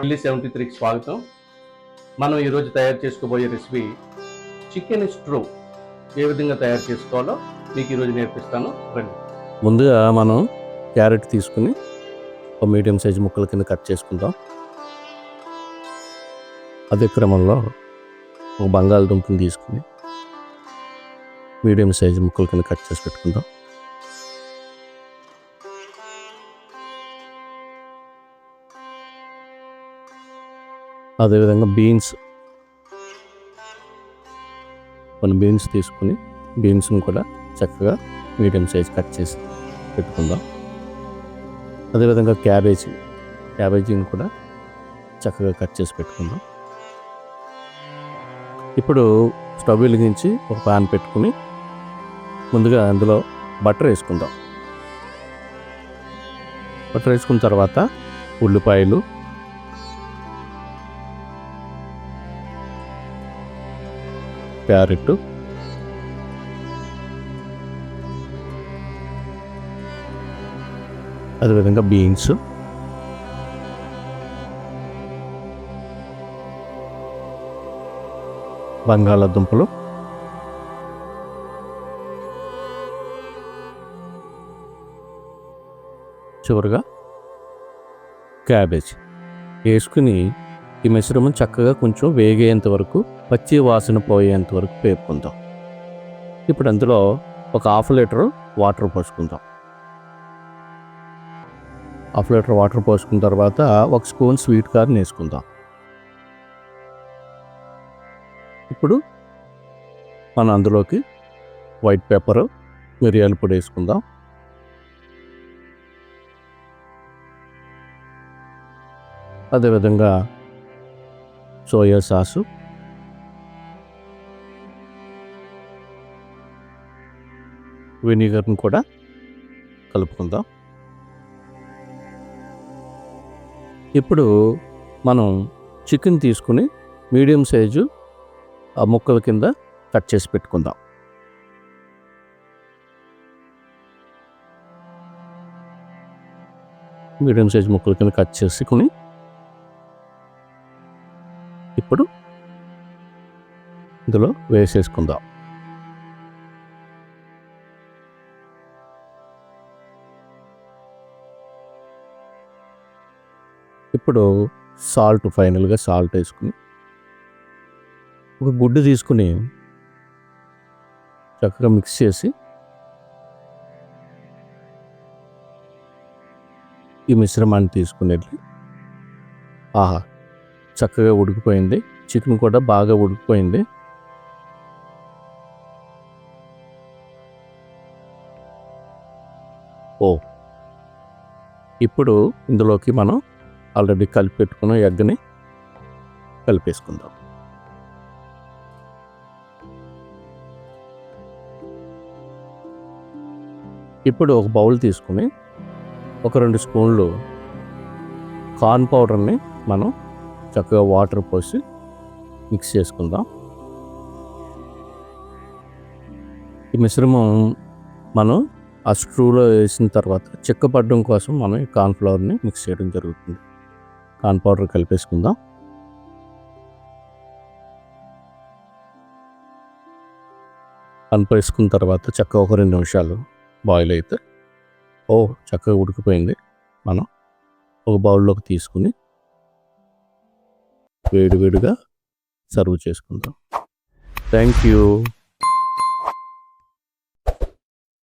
ఢిల్లీ 73కి స్వాగతం. మనం ఈరోజు తయారు చేసుకోబోయే రెసిపీ చికెన్ స్ట్రూ ఏ విధంగా తయారు చేసుకోవాలో మీకు ఈరోజు నేర్పిస్తాను, రండి. ముందుగా మనం క్యారెట్ తీసుకుని ఒక మీడియం సైజు ముక్కల కింద కట్ చేసుకుందాం. అదే క్రమంలో ఒక బంగాళదుంపని తీసుకుని మీడియం సైజు ముక్కల కింద కట్ చేసి పెట్టుకుందాం. అదేవిధంగా కొన్ని బీన్స్ తీసుకుని బీన్స్ని కూడా చక్కగా మీడియం సైజ్ కట్ చేసి పెట్టుకుందాం. అదేవిధంగా క్యాబేజీని కూడా చక్కగా కట్ చేసి పెట్టుకుందాం. ఇప్పుడు స్టవ్ వెలిగించి ఒక పాన్ పెట్టుకుని ముందుగా అందులో బటర్ వేసుకుందాం. బటర్ వేసుకున్న తర్వాత ఉల్లిపాయలు, క్యారెట్, అదేవిధంగా బీన్స్, బంగాళాదుంపలు, చివరిగా క్యాబేజ్ వేసుకుని ఈ మిశ్రమం చక్కగా కొంచెం వేగేంత వరకు, పచ్చి వాసన పోయేంత వరకు వేపుకుందాం. ఇప్పుడు అందులో ఒక 1/2 లీటర్ వాటర్ పోసుకుందాం. 1/2 లీటర్ వాటర్ పోసుకున్న తర్వాత 1 స్పూన్ స్వీట్ కార్న్ వేసుకుందాం. ఇప్పుడు మనం అందులోకి వైట్ పెప్పర్, మిరియాల పొడి వేసుకుందాం. అదేవిధంగా సోయా సాసు, వెనిగర్ని కూడా కలుపుకుందాం. ఇప్పుడు మనం చికెన్ తీసుకుని మీడియం సైజు ఆ ముక్కల కింద కట్ చేసి పెట్టుకుందాం. మీడియం సైజు ముక్కల కింద కట్ చేసుకుని ఇప్పుడు ఇందులో వేసేసుకుందాం. ఇప్పుడు ఫైనల్గా సాల్ట్ వేసుకుని ఒక గుడ్డు తీసుకుని చక్కగా మిక్స్ చేసి ఈ మిశ్రమాన్ని తీసుకుని చక్కగా ఉడికిపోయింది. చికెన్ కూడా బాగా ఉడికిపోయింది. ఇప్పుడు ఇందులోకి మనం ఆల్రెడీ కలిపి పెట్టుకున్న ఎగ్ని కలిపేసుకుందాం. ఇప్పుడు ఒక బౌల్ తీసుకుని ఒక 2 స్పూన్లు కార్న్ పౌడర్ని మనం చక్కగా వాటర్ పోసి మిక్స్ చేసుకుందాం. ఈ మిశ్రమం మనం ఆ స్ట్రూలో వేసిన తర్వాత చిక్కపడడం కోసం మనం ఈ కార్న్ ఫ్లవర్ని మిక్స్ చేయడం జరుగుతుంది. కార్న్ పౌడర్ కలిపేసుకుందాం. కలిపేసుకున్న తర్వాత చక్కగా ఒక 2 నిమిషాలు బాయిల్ అయితే చక్కగా ఉడికిపోయింది. మనం ఒక బౌల్లోకి తీసుకుని వేడివేడిగా సర్వ్ చేసుకుందాం. Thank you.